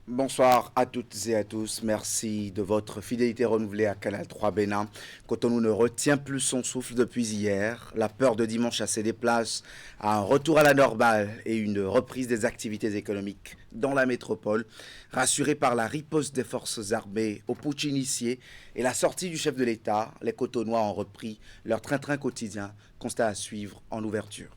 Bonsoir à toutes et à tous. Merci de votre fidélité renouvelée à Canal 3 Bénin. Cotonou ne retient plus son souffle depuis hier. La peur de dimanche a cédé place à un retour à la normale et une reprise des activités économiques dans la métropole, rassurée par la riposte des forces armées au putsch initié et la sortie du chef de l'État. Les Cotonois ont repris leur train-train quotidien, constat à suivre en ouverture.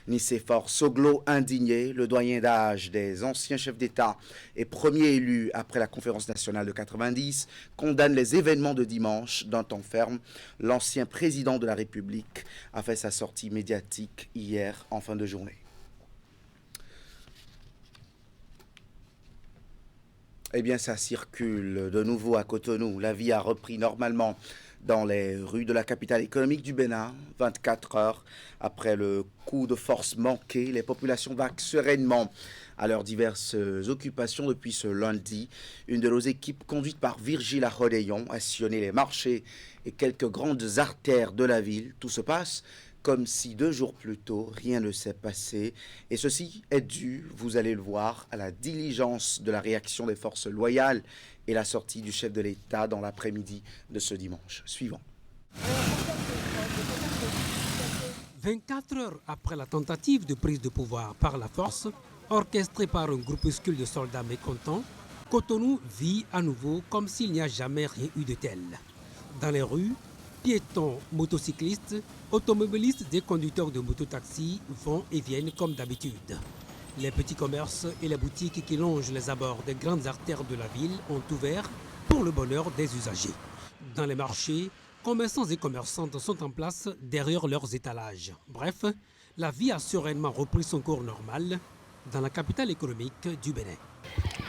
Nicéphore Soglo, indigné, le doyen d'âge des anciens chefs d'État et premier élu après la conférence nationale de 90, condamne les événements de dimanche d'un temps ferme. L'ancien président de la République a fait sa sortie médiatique hier en fin de journée. Eh bien, ça circule de nouveau à Cotonou. La vie a repris normalement dans les rues de la capitale économique du Bénin, 24 heures après le coup de force manqué. Les populations vaquent sereinement à leurs diverses occupations depuis ce lundi. Une de nos équipes, conduite par Virgile Arodeyon, a sillonné les marchés et quelques grandes artères de la ville. Tout se passe comme si 2 jours plus tôt, rien ne s'est passé. Et ceci est dû, vous allez le voir, à la diligence de la réaction des forces loyales et la sortie du chef de l'État dans l'après-midi de ce dimanche. Suivant. 24 heures après la tentative de prise de pouvoir par la force, orchestrée par un groupuscule de soldats mécontents, Cotonou vit à nouveau comme s'il n'y a jamais rien eu de tel. Dans les rues, piétons, motocyclistes, automobilistes et conducteurs de mototaxis vont et viennent comme d'habitude. Les petits commerces et les boutiques qui longent les abords des grandes artères de la ville ont ouvert pour le bonheur des usagers. Dans les marchés, commerçants et commerçantes sont en place derrière leurs étalages. Bref, la vie a sereinement repris son cours normal dans la capitale économique du Bénin.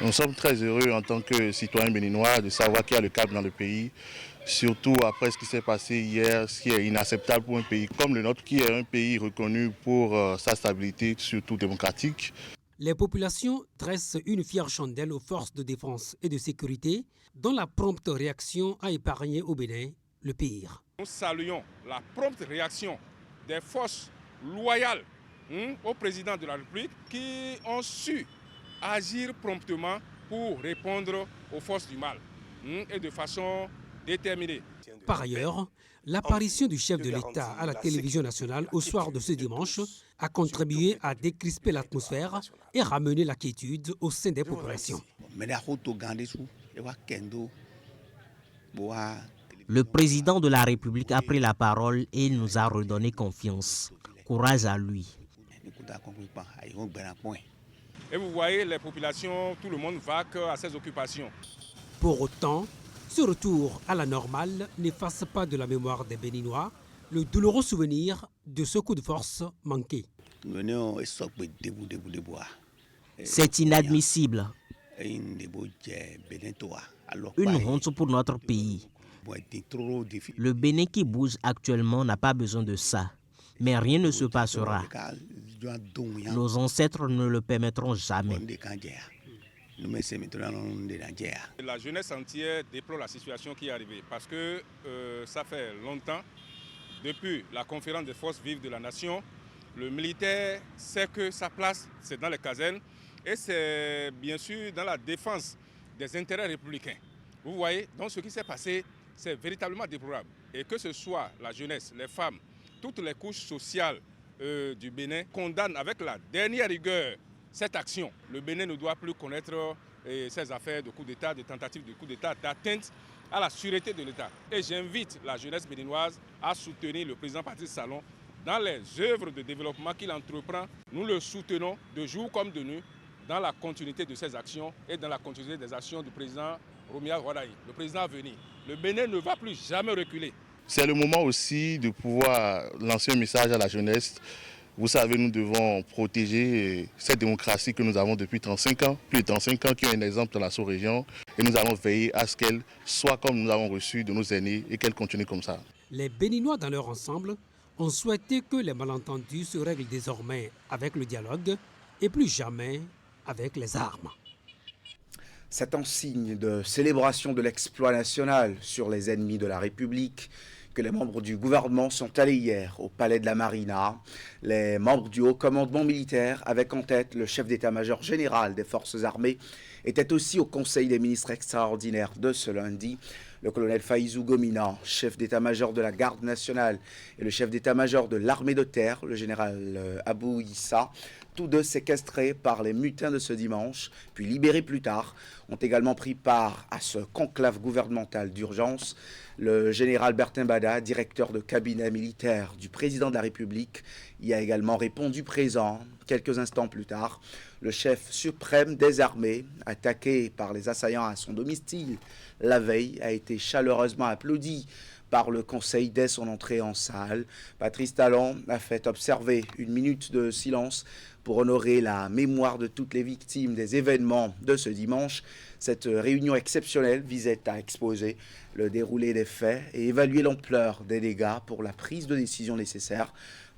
Nous sommes très heureux en tant que citoyens béninois de savoir qu'il y a le calme dans le pays, surtout après ce qui s'est passé hier, ce qui est inacceptable pour un pays comme le nôtre, qui est un pays reconnu pour sa stabilité, surtout démocratique. Les populations dressent une fière chandelle aux forces de défense et de sécurité, dont la prompte réaction a épargné au Bénin le pire. Nous saluons la prompte réaction des forces loyales au président de la République qui ont su agir promptement pour répondre aux forces du mal et de façon déterminée. Par ailleurs, l'apparition du chef de l'État à la télévision nationale au soir de ce dimanche a contribué à décrisper l'atmosphère et ramener la quiétude au sein des populations. Le président de la République a pris la parole et il nous a redonné confiance. Courage à lui. Et vous voyez les populations, tout le monde vaque à ses occupations. Pour autant, ce retour à la normale n'efface pas de la mémoire des Béninois le douloureux souvenir de ce coup de force manqué. C'est inadmissible. Une honte pour notre pays. Le Bénin qui bouge actuellement n'a pas besoin de ça. Mais rien ne se passera. Nos ancêtres ne le permettront jamais. La jeunesse entière déplore la situation qui est arrivée parce que ça fait longtemps, depuis la conférence des forces vives de la nation, le militaire sait que sa place, c'est dans les casernes et c'est bien sûr dans la défense des intérêts républicains. Vous voyez, donc ce qui s'est passé, c'est véritablement déplorable. Et que ce soit la jeunesse, les femmes, toutes les couches sociales du Bénin condamnent avec la dernière rigueur cette action. Le Bénin ne doit plus connaître ces affaires de coup d'État, de tentatives de coup d'État, d'atteinte à la sûreté de l'État. Et j'invite la jeunesse béninoise à soutenir le président Patrice Talon dans les œuvres de développement qu'il entreprend. Nous le soutenons de jour comme de nuit dans la continuité de ses actions et dans la continuité des actions du président Romia Wadaï, le président à venir. Le Bénin ne va plus jamais reculer. C'est le moment aussi de pouvoir lancer un message à la jeunesse. Vous savez, nous devons protéger cette démocratie que nous avons depuis 35 ans, plus de 35 ans, qui est un exemple dans la sous-région. Et nous allons veiller à ce qu'elle soit comme nous l'avons reçu de nos aînés et qu'elle continue comme ça. Les Béninois dans leur ensemble ont souhaité que les malentendus se règlent désormais avec le dialogue et plus jamais avec les armes. C'est un signe de célébration de l'exploit national sur les ennemis de la République que les membres du gouvernement sont allés hier au palais de la Marina. Les membres du haut commandement militaire, avec en tête le chef d'état-major général des forces armées, étaient aussi au Conseil des ministres extraordinaire de ce lundi. Le colonel Faïzou Gomina, chef d'état-major de la garde nationale, et le chef d'état-major de l'armée de terre, le général Abou Issa, tous deux séquestrés par les mutins de ce dimanche, puis libérés plus tard, ont également pris part à ce conclave gouvernemental d'urgence. Le général Bertin Bada, directeur de cabinet militaire du président de la République, y a également répondu présent. Quelques instants plus tard, le chef suprême des armées, attaqué par les assaillants à son domicile la veille, a été chaleureusement applaudi par le Conseil dès son entrée en salle. Patrice Talon a fait observer une minute de silence pour honorer la mémoire de toutes les victimes des événements de ce dimanche. Cette réunion exceptionnelle visait à exposer le déroulé des faits et évaluer l'ampleur des dégâts pour la prise de décision nécessaire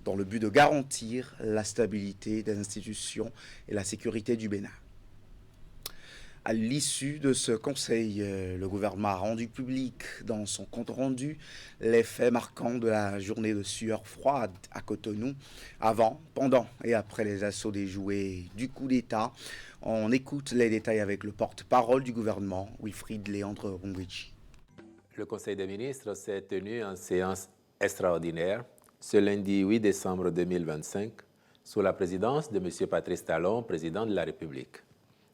dans le but de garantir la stabilité des institutions et la sécurité du Bénin. À l'issue de ce conseil, le gouvernement a rendu public dans son compte-rendu les faits marquants de la journée de sueur froide à Cotonou, avant, pendant et après les assauts déjoués du coup d'État. On écoute les détails avec le porte-parole du gouvernement, Wilfried Léandre Rungwichi. Le Conseil des ministres s'est tenu en séance extraordinaire ce lundi 8 décembre 2025 sous la présidence de M. Patrice Talon, président de la République.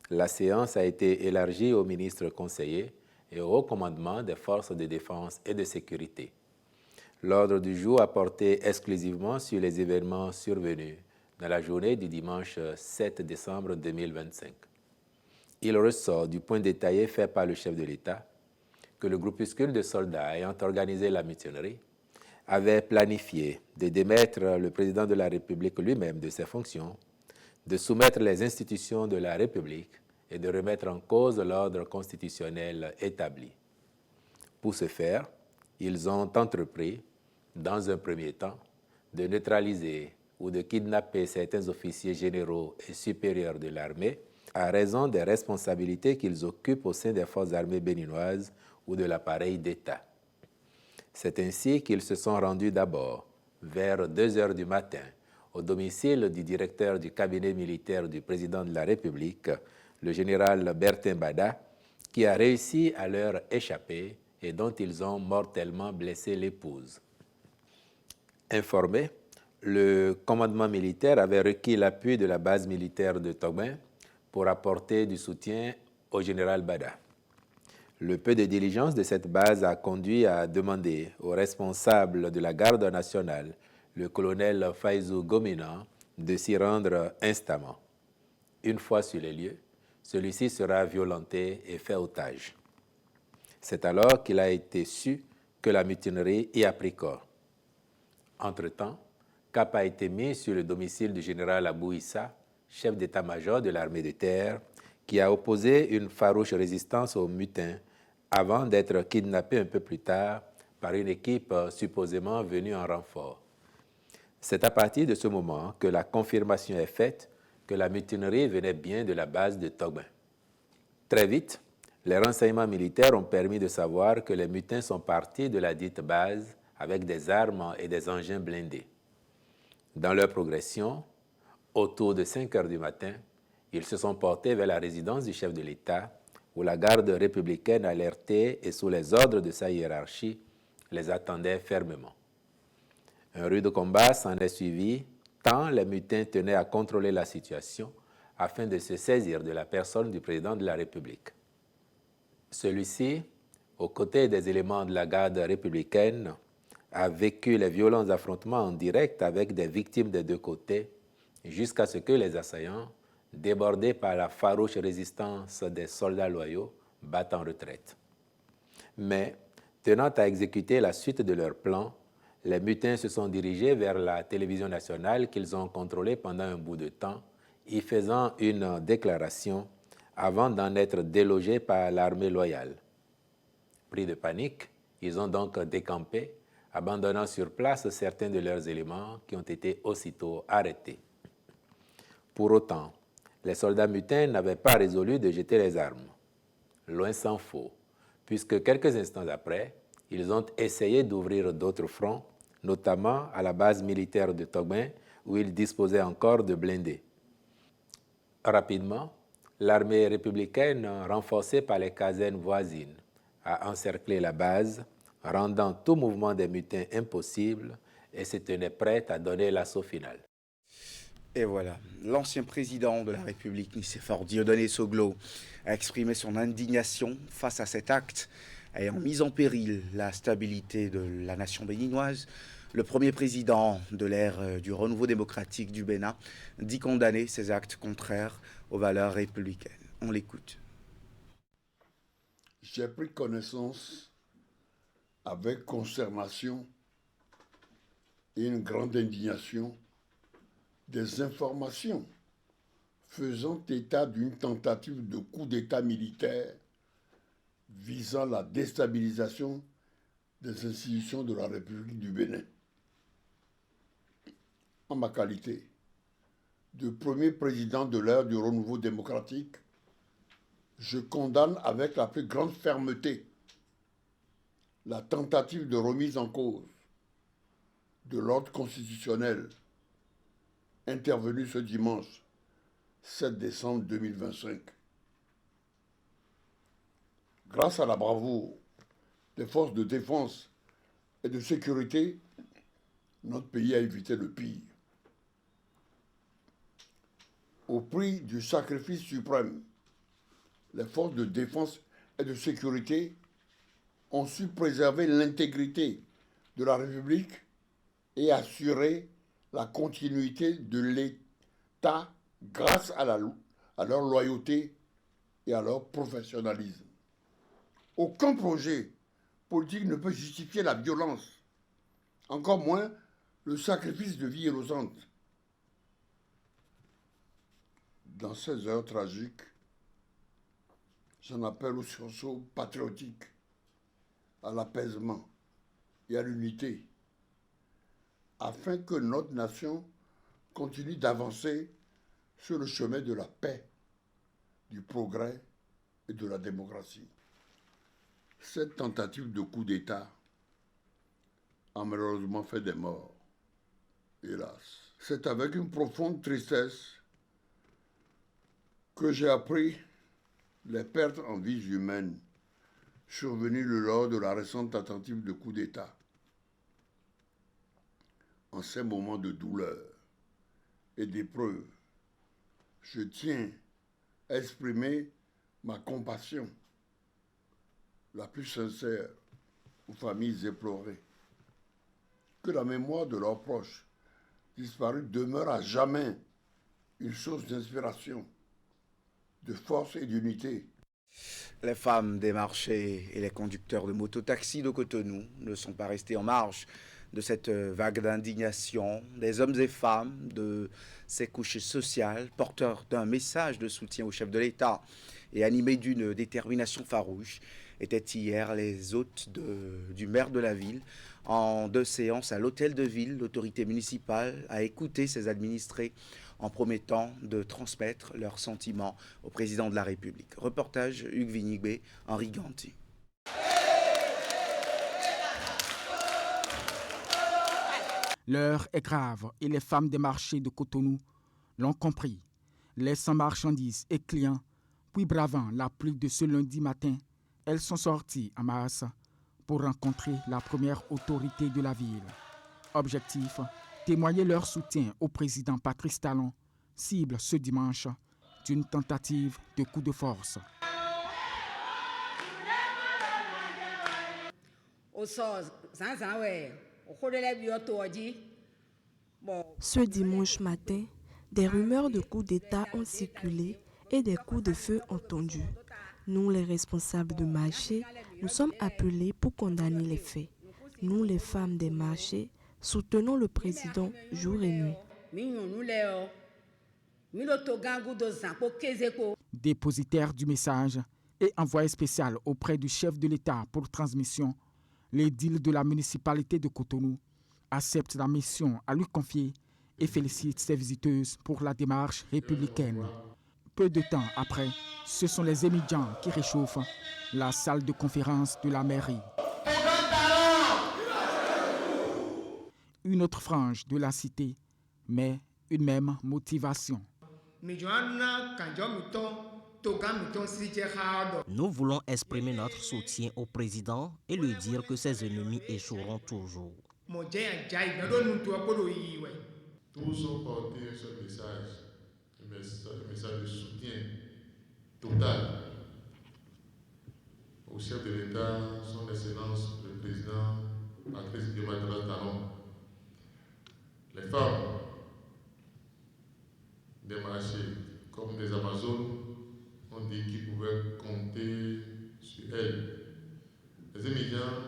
La séance a été élargie aux ministres conseillers et au haut commandement des forces de défense et de sécurité. L'ordre du jour a porté exclusivement sur les événements survenus dans la journée du dimanche 7 décembre 2025. Il ressort du point détaillé fait par le chef de l'État que le groupuscule de soldats ayant organisé la mutinerie avait planifié de démettre le président de la République lui-même de ses fonctions, de soumettre les institutions de la République et de remettre en cause l'ordre constitutionnel établi. Pour ce faire, ils ont entrepris, dans un premier temps, de neutraliser ou de kidnapper certains officiers généraux et supérieurs de l'armée à raison des responsabilités qu'ils occupent au sein des forces armées béninoises ou de l'appareil d'État. C'est ainsi qu'ils se sont rendus d'abord, vers 2 heures du matin, au domicile du directeur du cabinet militaire du président de la République, le général Bertin Bada, qui a réussi à leur échapper et dont ils ont mortellement blessé l'épouse. Informé, le commandement militaire avait requis l'appui de la base militaire de Togben pour apporter du soutien au général Bada. Le peu de diligence de cette base a conduit à demander au responsable de la garde nationale, le colonel Faïzou Gomina, de s'y rendre instamment. Une fois sur les lieux, celui-ci sera violenté et fait otage. C'est alors qu'il a été su que la mutinerie y a pris corps. Entre-temps, cap a été mis sur le domicile du général Abou Issa, chef d'état-major de l'armée de terre, qui a opposé une farouche résistance aux mutins avant d'être kidnappé un peu plus tard par une équipe supposément venue en renfort. C'est à partir de ce moment que la confirmation est faite que la mutinerie venait bien de la base de Togben. Très vite, les renseignements militaires ont permis de savoir que les mutins sont partis de la dite base avec des armes et des engins blindés. Dans leur progression, autour de 5 heures du matin, ils se sont portés vers la résidence du chef de l'État, où la garde républicaine alertée et sous les ordres de sa hiérarchie les attendait fermement. Un rude combat s'en est suivi, tant les mutins tenaient à contrôler la situation afin de se saisir de la personne du président de la République. Celui-ci, aux côtés des éléments de la garde républicaine, a vécu les violents affrontements en direct avec des victimes des deux côtés, jusqu'à ce que les assaillants, débordés par la farouche résistance des soldats loyaux, battent en retraite. Mais, tenant à exécuter la suite de leur plan, les mutins se sont dirigés vers la télévision nationale qu'ils ont contrôlée pendant un bout de temps, y faisant une déclaration avant d'en être délogés par l'armée loyale. Pris de panique, ils ont donc décampé, abandonnant sur place certains de leurs éléments qui ont été aussitôt arrêtés. Pour autant, les soldats mutins n'avaient pas résolu de jeter les armes. Loin s'en faut, puisque quelques instants après, Ils ont essayé d'ouvrir d'autres fronts, notamment à la base militaire de Togben, où ils disposaient encore de blindés. Rapidement, l'armée républicaine, renforcée par les casernes voisines, a encerclé la base, rendant tout mouvement des mutins impossible et se tenait prête à donner l'assaut final. Et voilà, l'ancien président de la République, Nicéphore Dieudonné Soglo, a exprimé son indignation face à cet acte ayant mis en péril la stabilité de la nation béninoise. Le premier président de l'ère du renouveau démocratique du Bénin dit condamner ces actes contraires aux valeurs républicaines. On l'écoute. J'ai pris connaissance avec consternation et une grande indignation des informations faisant état d'une tentative de coup d'État militaire visant la déstabilisation des institutions de la République du Bénin. En ma qualité de premier président de l'ère du renouveau démocratique, je condamne avec la plus grande fermeté la tentative de remise en cause de l'ordre constitutionnel intervenu ce dimanche 7 décembre 2025. Grâce à la bravoure des forces de défense et de sécurité, notre pays a évité le pire. Au prix du sacrifice suprême, les forces de défense et de sécurité ont su préserver l'intégrité de la République et assurer la continuité de l'État grâce à leur loyauté et à leur professionnalisme. Aucun projet politique ne peut justifier la violence, encore moins le sacrifice de vies innocentes. Dans ces heures tragiques, j'en appelle au sursaut patriotique, à l'apaisement et à l'unité, afin que notre nation continue d'avancer sur le chemin de la paix, du progrès et de la démocratie. Cette tentative de coup d'État a malheureusement fait des morts, hélas. C'est avec une profonde tristesse que j'ai appris les pertes en vies humaines survenues lors de la récente tentative de coup d'État. En ces moments de douleur et d'épreuve, je tiens à exprimer ma compassion la plus sincère aux familles éplorées. Que la mémoire de leurs proches disparus demeure à jamais une source d'inspiration, de force et d'unité. Les femmes des marchés et les conducteurs de mototaxis de Cotonou ne sont pas restés en marge de cette vague d'indignation. Des hommes et femmes de ces couches sociales, porteurs d'un message de soutien au chef de l'État et animés d'une détermination farouche, étaient hier les hôtes du maire de la ville. En 2 séances à l'hôtel de ville, l'autorité municipale a écouté ses administrés en promettant de transmettre leurs sentiments au président de la République. Reportage Hugues Vignigbe, Henri Ganti. L'heure est grave et les femmes des marchés de Cotonou l'ont compris. Laissant marchandises et clients, puis bravant la pluie de ce lundi matin, elles sont sorties en masse pour rencontrer la première autorité de la ville. Objectif, témoigner leur soutien au président Patrice Talon, cible ce dimanche d'une tentative de coup de force. Ce dimanche matin, des rumeurs de coups d'État ont circulé et des coups de feu entendus. Nous, les responsables de marché, nous sommes appelés pour condamner les faits. Nous, les femmes des marchés, soutenons le président jour et nuit. Dépositaire du message et envoyé spécial auprès du chef de l'État pour transmission, l'édile de la municipalité de Cotonou accepte la mission à lui confier et félicite ses visiteuses pour la démarche républicaine. Peu de temps après, ce sont les étudiants qui réchauffent la salle de conférence de la mairie. une autre frange de la cité, mais une même motivation. Nous voulons exprimer notre soutien au président et lui dire que ses ennemis échoueront toujours. Tous ont porté ce message, un message de soutien total au chef de l'État, son Excellence le président Patrice Talon. Les femmes des marchés comme des Amazones ont dit qu'ils pouvaient compter sur elles. Les émigrants,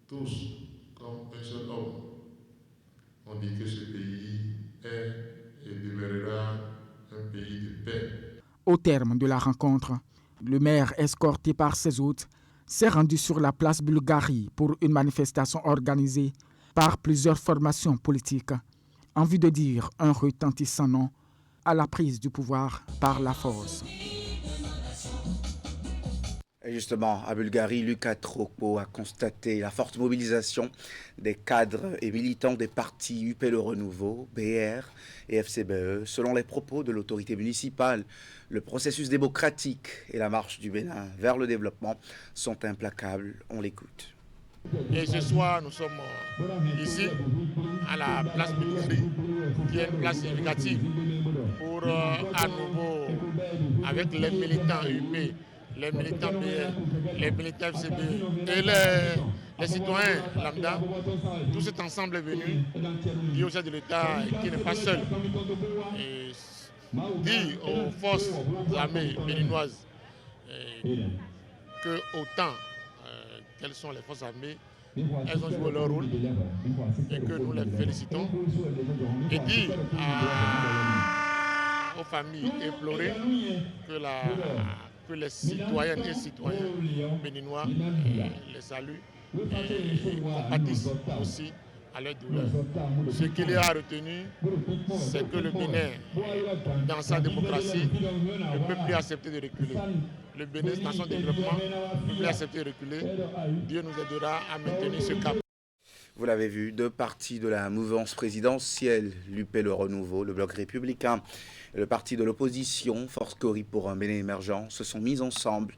tous comme un seul homme, on dit que ce pays est et demeurera un pays de paix. Au terme de la rencontre, le maire, escorté par ses hôtes, s'est rendu sur la place Bulgarie pour une manifestation organisée par plusieurs formations politiques en vue de dire un retentissant non à la prise du pouvoir par la force. Et justement, à Bulgarie, Lucas Tropo a constaté la forte mobilisation des cadres et militants des partis UP Le Renouveau, BR et FCBE. Selon les propos de l'autorité municipale, le processus démocratique et la marche du Bénin vers le développement sont implacables. On l'écoute. Et ce soir, nous sommes ici, à la place Bulgarie, qui est une place significative pour à nouveau, avec les militants UP, les militants BR, les militants FCB et les citoyens lambda, tout cet ensemble est venu dire au chef de l'État qu'il n'est pas seul. Et dire aux forces armées béninoises que autant quelles sont les forces armées, elles ont joué leur rôle et que nous les félicitons. Et dire aux familles éplorées que les citoyennes et citoyens béninois les saluent et compatissent aussi à leur douleur. Ce qu'il y a retenu, c'est que le Bénin, dans sa démocratie, ne peut plus accepter de reculer. Le Bénin, dans son développement, ne peut plus accepter de reculer. Dieu nous aidera à maintenir ce cap. Vous l'avez vu, deux partis de la mouvance présidentielle, l'UP Le Renouveau, le Bloc républicain, et le parti de l'opposition, Force Cori pour un Bénin émergent, se sont mis ensemble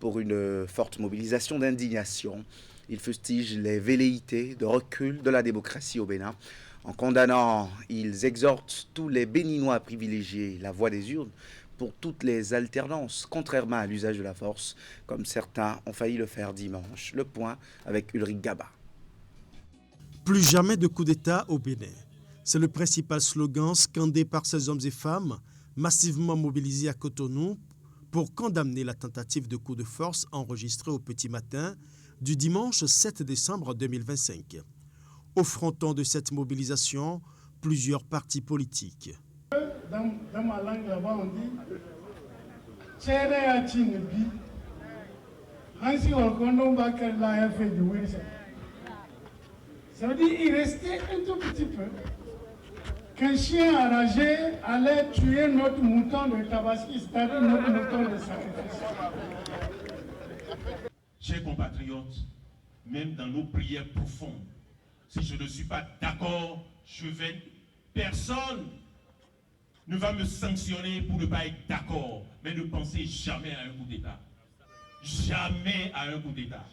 pour une forte mobilisation d'indignation. Ils fustigent les velléités de recul de la démocratie au Bénin. En condamnant, ils exhortent tous les Béninois à privilégier la voie des urnes pour toutes les alternances, contrairement à l'usage de la force, comme certains ont failli le faire dimanche. Le point avec Ulrich Gaba. Plus jamais de coup d'État au Bénin. C'est le principal slogan scandé par ces hommes et femmes massivement mobilisés à Cotonou pour condamner la tentative de coup de force enregistrée au petit matin du dimanche 7 décembre 2025. Au fronton de cette mobilisation, plusieurs partis politiques. Dans ma langue là-bas, on dit ça veut dire qu'il restait un tout petit peu qu'un chien enragé allait tuer notre mouton de tabaski, c'est-à-dire notre mouton de sacrifice. Chers compatriotes, même dans nos prières profondes, si je ne suis pas d'accord, personne ne va me sanctionner pour ne pas être d'accord, mais ne pensez jamais à un coup d'État. Jamais à un coup d'État.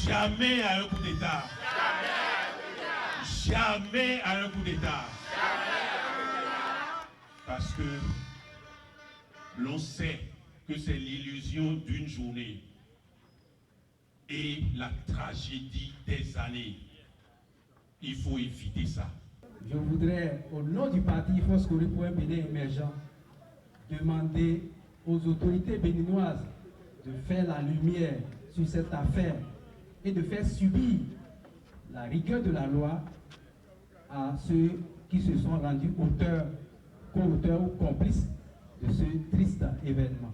Jamais à un coup d'État. Jamais à un coup d'État. Parce que l'on sait que c'est l'illusion d'une journée et la tragédie des années. Il faut éviter ça. Je voudrais, au nom du parti Force Cori pour un Bénin émergent, demander aux autorités béninoises de faire la lumière sur cette affaire et de faire subir la rigueur de la loi à ceux qui se sont rendus co-auteurs ou complices de ce triste événement.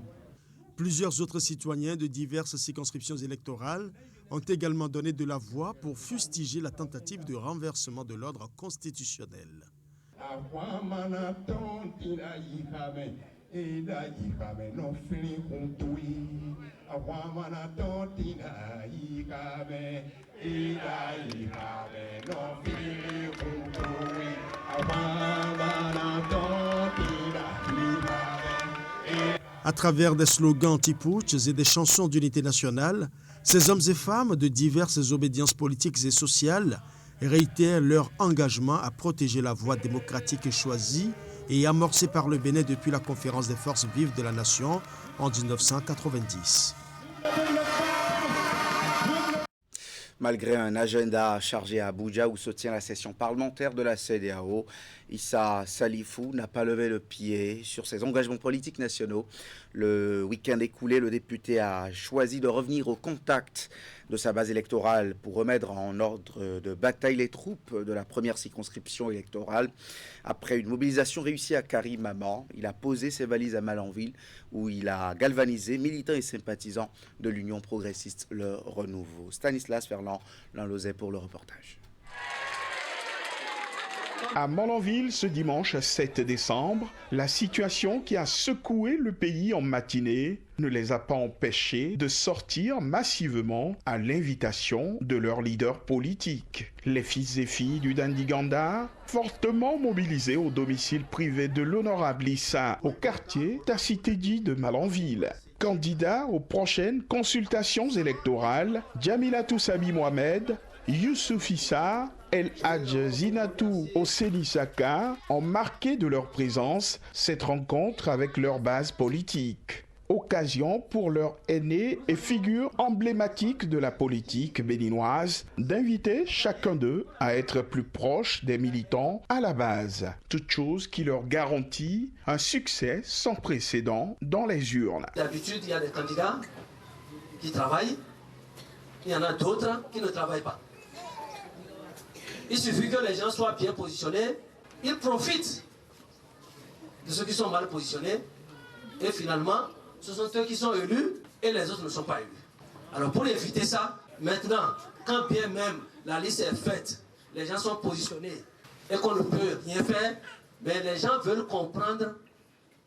Plusieurs autres citoyens de diverses circonscriptions électorales ont également donné de la voix pour fustiger la tentative de renversement de l'ordre constitutionnel. À travers des slogans anti-putsch et des chansons d'unité nationale, ces hommes et femmes de diverses obédiences politiques et sociales réitèrent leur engagement à protéger la voie démocratique choisie et amorcée par le Bénin depuis la conférence des forces vives de la nation en 1990. Malgré un agenda chargé à Abuja où se tient la session parlementaire de la CEDEAO, Issa Salifou n'a pas levé le pied sur ses engagements politiques nationaux. Le week-end écoulé, le député a choisi de revenir au contact de sa base électorale pour remettre en ordre de bataille les troupes de la première circonscription électorale. Après une mobilisation réussie à Karimama, il a posé ses valises à Malanville où il a galvanisé militants et sympathisants de l'Union progressiste Le Renouveau. Stanislas Ferland-Lanlozet pour le reportage. À Malanville, ce dimanche 7 décembre, la situation qui a secoué le pays en matinée ne les a pas empêchés de sortir massivement à l'invitation de leurs leaders politiques. Les fils et filles du Dandiganda, fortement mobilisés au domicile privé de l'honorable Issa au quartier Tacitedi de Malanville. Candidat aux prochaines consultations électorales, Djamilatou Sabi Mohamed, Youssouf Issa, El Hadj Zinatou Oseni Saka ont marqué de leur présence cette rencontre avec leur base politique. Occasion pour leur aîné et figure emblématique de la politique béninoise d'inviter chacun d'eux à être plus proche des militants à la base. Toute chose qui leur garantit un succès sans précédent dans les urnes. D'habitude, il y a des candidats qui travaillent, il y en a d'autres qui ne travaillent pas. Il suffit que les gens soient bien positionnés, ils profitent de ceux qui sont mal positionnés et finalement, ce sont eux qui sont élus et les autres ne sont pas élus. Alors pour éviter ça, maintenant, quand bien même la liste est faite, les gens sont positionnés et qu'on ne peut rien faire, mais les gens veulent comprendre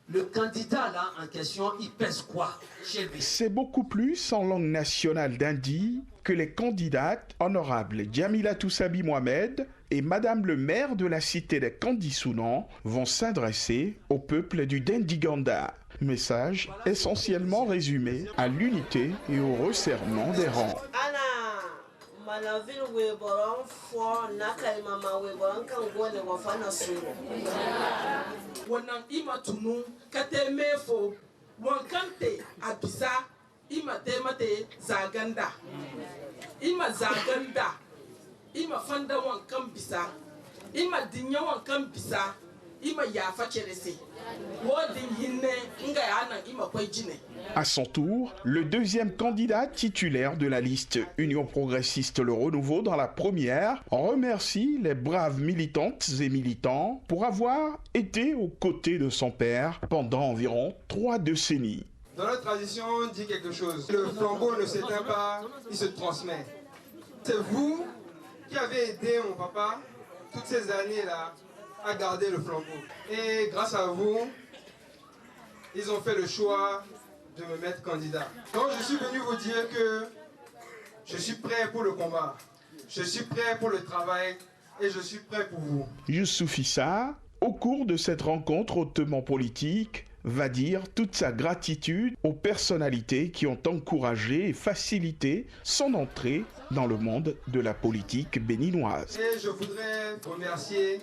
le candidat là en question, il pèse quoi chez lui. C'est beaucoup plus en langue nationale d'Indi que les candidates honorables Djamilatou Sabi Mohamed et Madame le maire de la cité des Kandisounan vont s'adresser au peuple du Dandiganda. Message essentiellement résumé à l'unité et au resserrement des rangs. À son tour, le deuxième candidat titulaire de la liste Union progressiste Le Renouveau dans la première remercie les braves militantes et militants pour avoir été aux côtés de son père pendant environ 3 décennies. Dans notre tradition, on dit quelque chose. Le flambeau ne s'éteint pas, il se transmet. C'est vous qui avez aidé mon papa toutes ces années-là à garder le flambeau. Et grâce à vous, ils ont fait le choix de me mettre candidat. Donc je suis venu vous dire que je suis prêt pour le combat, je suis prêt pour le travail et je suis prêt pour vous. Youssouf Issa, au cours de cette rencontre hautement politique, va dire toute sa gratitude aux personnalités qui ont encouragé et facilité son entrée dans le monde de la politique béninoise. Et je voudrais remercier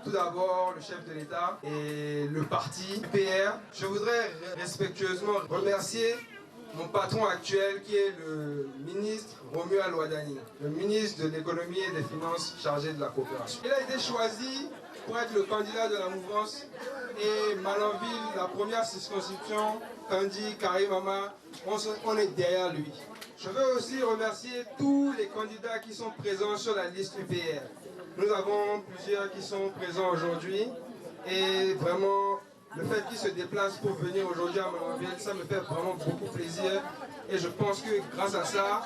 tout d'abord le chef de l'État et le parti PR. Je voudrais respectueusement remercier mon patron actuel qui est le ministre Romuald Wadani, le ministre de l'économie et des finances chargé de la coopération. Il a été choisi pour être le candidat de la mouvance et Malanville, la première circonscription, Kandi, Karimama, on est derrière lui. Je veux aussi remercier tous les candidats qui sont présents sur la liste UPR. Nous avons plusieurs qui sont présents aujourd'hui et vraiment le fait qu'ils se déplacent pour venir aujourd'hui à Malanville, ça me fait vraiment beaucoup plaisir. Et je pense que grâce à ça,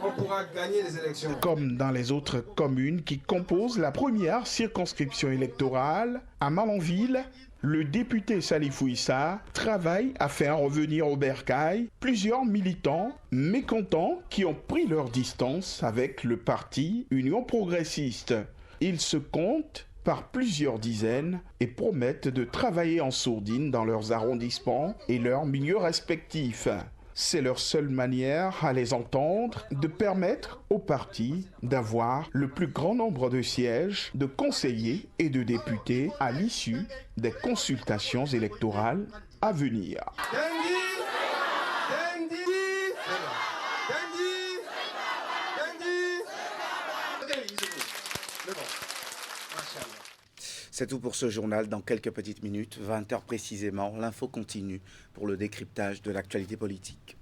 on pourra gagner les élections. Comme dans les autres communes qui composent la première circonscription électorale, à Malanville, le député Salifou Issa travaille à faire revenir au bercail plusieurs militants mécontents qui ont pris leur distance avec le parti Union progressiste. Ils se comptent par plusieurs dizaines et promettent de travailler en sourdine dans leurs arrondissements et leurs milieux respectifs. C'est leur seule manière à les entendre de permettre au parti d'avoir le plus grand nombre de sièges, de conseillers et de députés à l'issue des consultations électorales à venir. C'est tout pour ce journal. Dans quelques petites minutes, 20h précisément, l'info continue pour le décryptage de l'actualité politique.